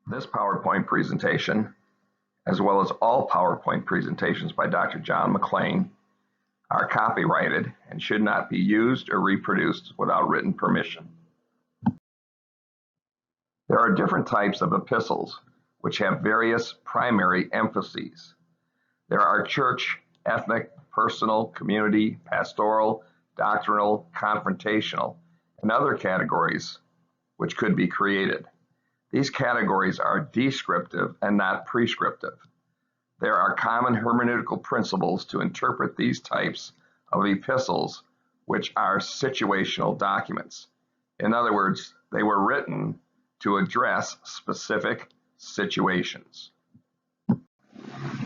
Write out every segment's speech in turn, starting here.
This PowerPoint presentation, as well as all PowerPoint presentations by Dr. John McClain, are copyrighted and should not be used or reproduced without written permission. There are different types of epistles which have various primary emphases. There are church, ethnic, personal, community, pastoral, doctrinal, confrontational, and other categories which could be created. These categories are descriptive and not prescriptive. There are common hermeneutical principles to interpret these types of epistles, which are situational documents. In other words, they were written to address specific situations.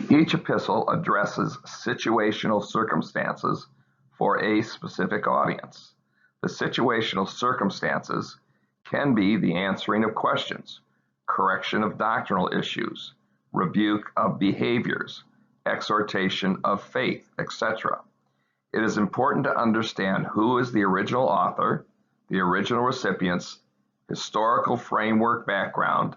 Each epistle addresses situational circumstances for a specific audience. The situational circumstances can be the answering of questions, correction of doctrinal issues, rebuke of behaviors, exhortation of faith, etc. It is important to understand who is the original author, the original recipients, historical framework background,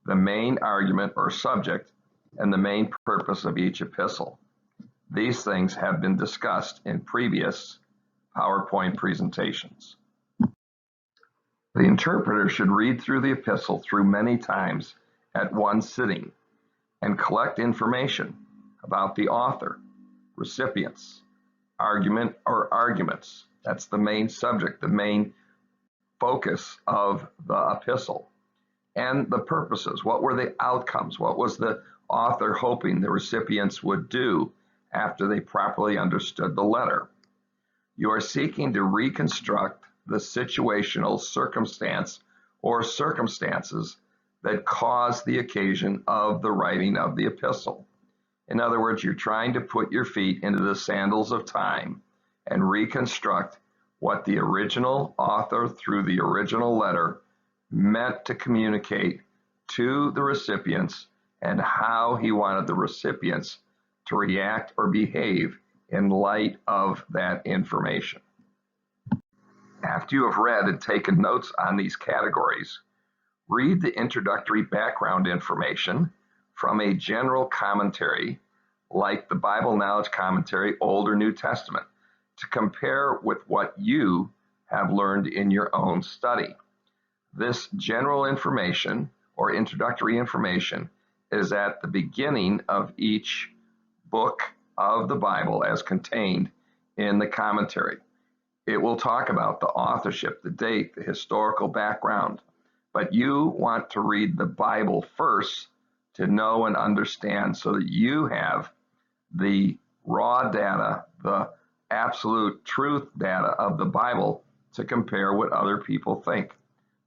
the main argument or subject, and the main purpose of each epistle. These things have been discussed in previous PowerPoint presentations. The interpreter should read through the epistle through many times at one sitting and collect information about the author, recipients, argument or arguments. That's the main subject, the main focus of the epistle, and the purposes. What were the outcomes? What was the author hoping the recipients would do after they properly understood the letter? You are seeking to reconstruct the situational circumstance or circumstances that caused the occasion of the writing of the epistle. In other words, you're trying to put your feet into the sandals of time and reconstruct what the original author through the original letter meant to communicate to the recipients and how he wanted the recipients to react or behave in light of that information. After you have read and taken notes on these categories, read the introductory background information from a general commentary like the Bible Knowledge Commentary, Old or New Testament, to compare with what you have learned in your own study. This general information or introductory information is at the beginning of each book of the Bible as contained in the commentary. It will talk about the authorship, the date, the historical background, but you want to read the Bible first to know and understand so that you have the raw data, the absolute truth data of the Bible to compare what other people think.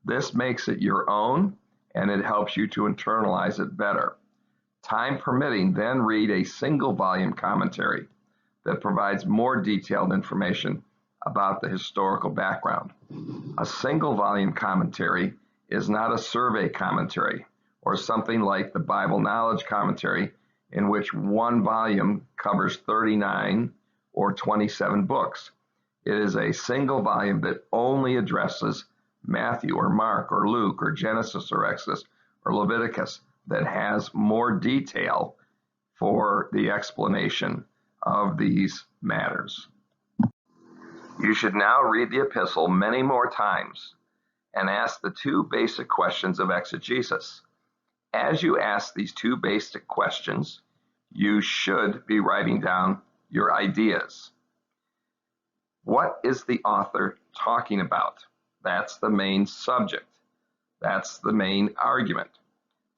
This makes it your own, and it helps you to internalize it better. Time permitting, then read a single volume commentary that provides more detailed information about the historical background. A single volume commentary is not a survey commentary or something like the Bible Knowledge Commentary, in which one volume covers 39 or 27 books. It is a single volume that only addresses Matthew or Mark or Luke or Genesis or Exodus or Leviticus, that has more detail for the explanation of these matters. You should now read the epistle many more times and ask the two basic questions of exegesis. As you ask these two basic questions, you should be writing down your ideas. What is the author talking about? That's the main subject. That's the main argument.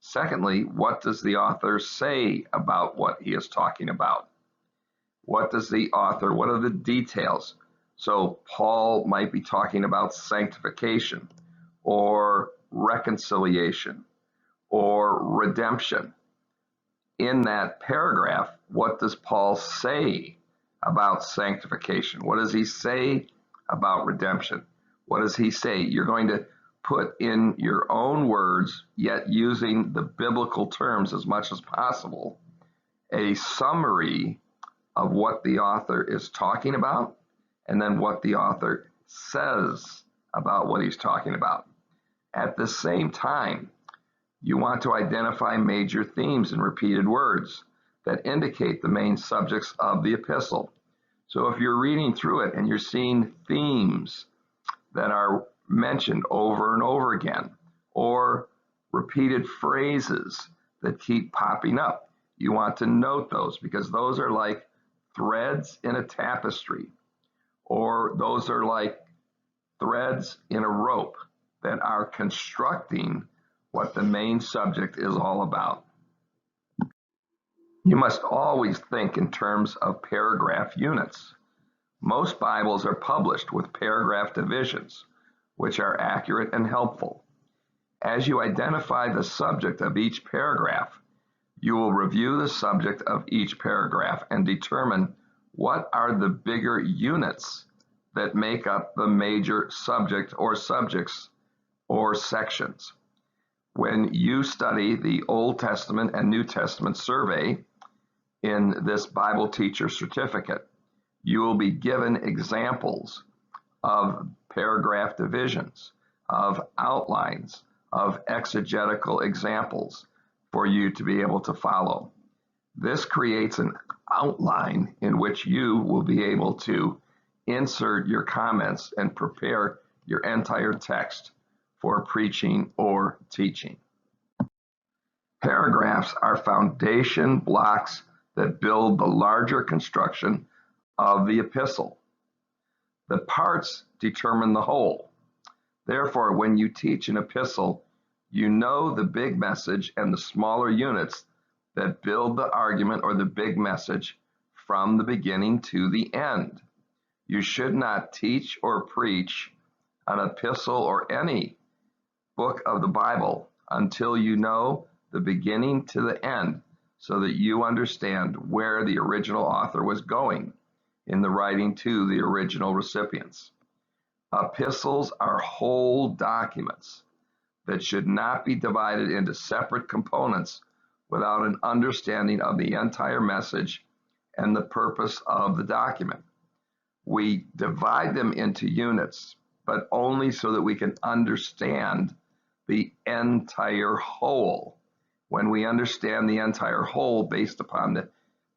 Secondly, what does the author say about what he is talking about? What are the details? So Paul might be talking about sanctification or reconciliation or redemption. In that paragraph, what does Paul say about sanctification? What does he say about redemption? What does he say? You're going to put in your own words, yet using the biblical terms as much as possible, a summary of what the author is talking about, and then what the author says about what he's talking about. At the same time, You want to identify major themes and repeated words that indicate the main subjects of the epistle. So if you're reading through it and you're seeing themes that are mentioned over and over again, or repeated phrases that keep popping up, you want to note those, because those are like threads in a tapestry, or those are like threads in a rope that are constructing what the main subject is all about. You must always think in terms of paragraph units. Most Bibles are published with paragraph divisions, which are accurate and helpful. As you identify the subject of each paragraph, you will review the subject of each paragraph and determine what are the bigger units that make up the major subject or subjects or sections. When you study the Old Testament and New Testament survey in this Bible Teacher Certificate, you will be given examples of paragraph divisions, of outlines, of exegetical examples for you to be able to follow. This creates an outline in which you will be able to insert your comments and prepare your entire text for preaching or teaching. Paragraphs are foundation blocks that build the larger construction of the epistle. The parts determine the whole. Therefore, when you teach an epistle, you know the big message and the smaller units that build the argument or the big message from the beginning to the end. You should not teach or preach an epistle or any book of the Bible until you know the beginning to the end, so that you understand where the original author was going in the writing to the original recipients. Epistles are whole documents that should not be divided into separate components without an understanding of the entire message and the purpose of the document. We divide them into units, but only so that we can understand the entire whole. When we understand the entire whole based upon the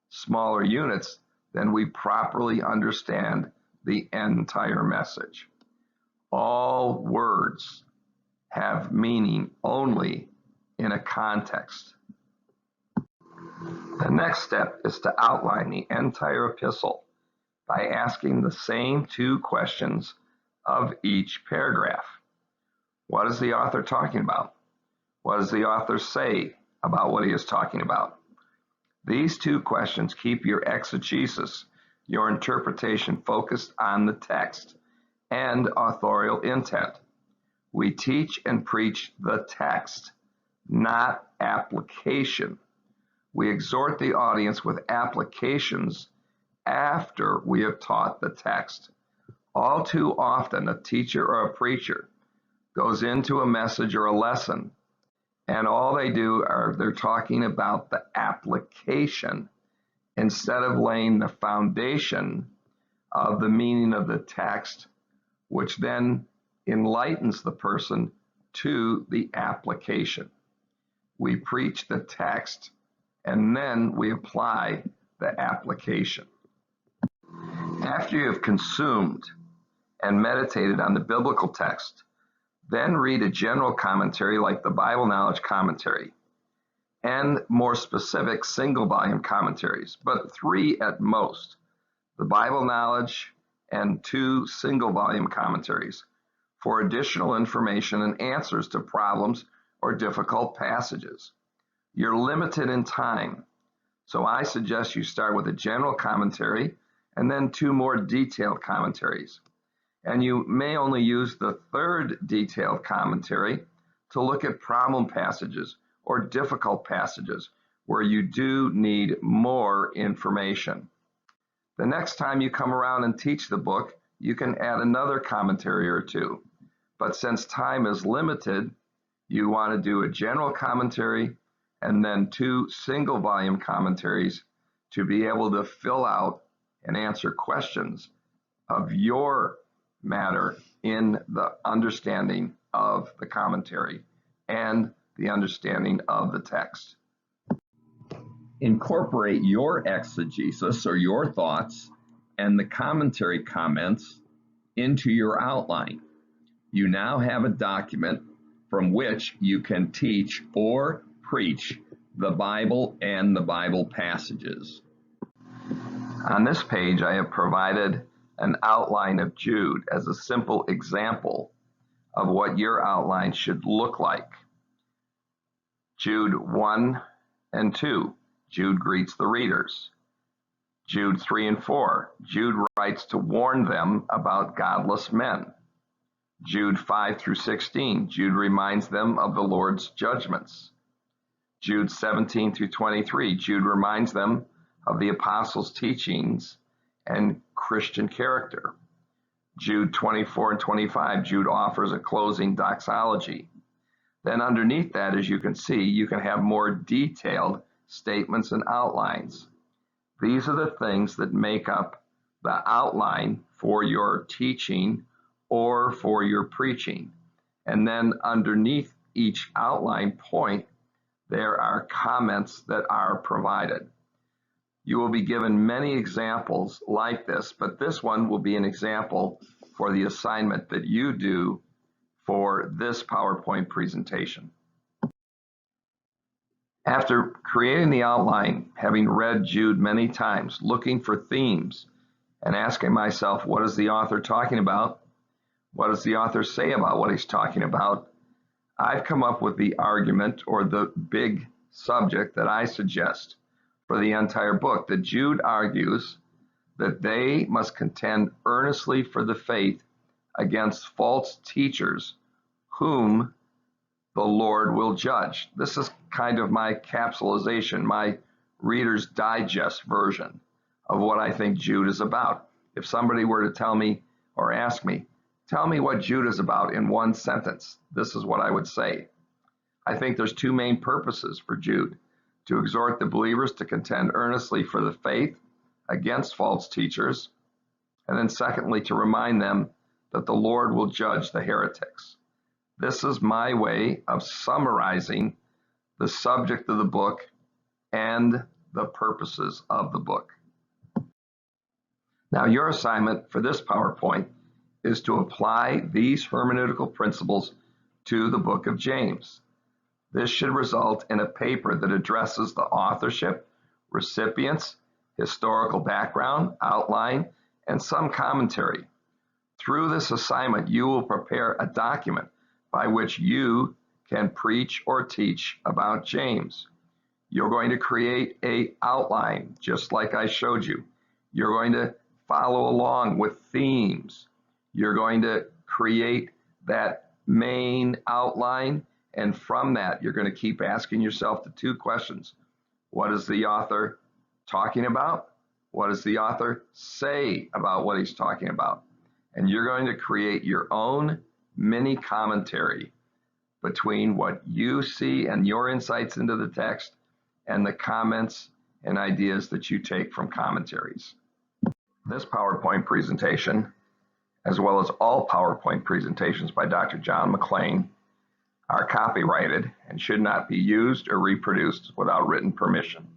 smaller units, then we properly understand the entire message. All words have meaning only in a context. The next step is to outline the entire epistle by asking the same two questions of each paragraph. What is the author talking about? What does the author say about what he is talking about? These two questions keep your exegesis, your interpretation, focused on the text and authorial intent. We teach and preach the text, not application. We exhort the audience with applications after we have taught the text. All too often, a teacher or a preacher goes into a message or a lesson, and all they do are they're talking about the application instead of laying the foundation of the meaning of the text, which then enlightens the person to the application. We preach the text, and then we apply the application. After you have consumed and meditated on the biblical text, then read a general commentary like the Bible Knowledge Commentary, and more specific single-volume commentaries, but 3 at most: the Bible Knowledge and 2 single-volume commentaries for additional information and answers to problems or difficult passages. You're limited in time, so I suggest you start with a general commentary and then 2 more detailed commentaries. And you may only use the 3rd detailed commentary to look at problem passages or difficult passages where you do need more information. The next time you come around and teach the book, you can add another commentary or 2. But since time is limited, you want to do a general commentary and then 2 single-volume commentaries to be able to fill out and answer questions of your matter in the understanding of the commentary and the understanding of the text. Incorporate your exegesis or your thoughts and the commentary comments into your outline. You now have a document from which you can teach or preach the Bible and the Bible passages. On this page, I have provided an outline of Jude as a simple example of what your outline should look like. Jude 1 and 2, Jude greets the readers. Jude 3 and 4, Jude writes to warn them about godless men. Jude 5 through 16, Jude reminds them of the Lord's judgments. Jude 17 through 23, Jude reminds them of the apostles' teachings and Christian character. Jude 24 and 25, Jude offers a closing doxology. Then underneath that, as you can see, you can have more detailed statements and outlines. These are the things that make up the outline for your teaching or for your preaching. And then underneath each outline point, there are comments that are provided. You will be given many examples like this, but this one will be an example for the assignment that you do for this PowerPoint presentation. After creating the outline, having read Jude many times, looking for themes, and asking myself, what is the author talking about? What does the author say about what he's talking about? I've come up with the argument or the big subject that I suggest for the entire book, that Jude argues that they must contend earnestly for the faith against false teachers whom the Lord will judge. This is kind of my capsulization, my Reader's Digest version of what I think Jude is about. If somebody were to tell me or ask me, tell me what Jude is about in one sentence, this is what I would say. I think there's two main purposes for Jude: to exhort the believers to contend earnestly for the faith against false teachers, and then secondly, to remind them that the Lord will judge the heretics. This is my way of summarizing the subject of the book and the purposes of the book. Now, your assignment for this PowerPoint is to apply these hermeneutical principles to the book of James. This should result in a paper that addresses the authorship, recipients, historical background, outline, and some commentary. Through this assignment, you will prepare a document by which you can preach or teach about James. You're going to create an outline, just like I showed you. You're going to follow along with themes. You're going to create that main outline, and from that, you're going to keep asking yourself the two questions. What is the author talking about? What does the author say about what he's talking about? And you're going to create your own mini commentary between what you see and your insights into the text and the comments and ideas that you take from commentaries. This PowerPoint presentation, as well as all PowerPoint presentations by Dr. John McClain, are copyrighted and should not be used or reproduced without written permission.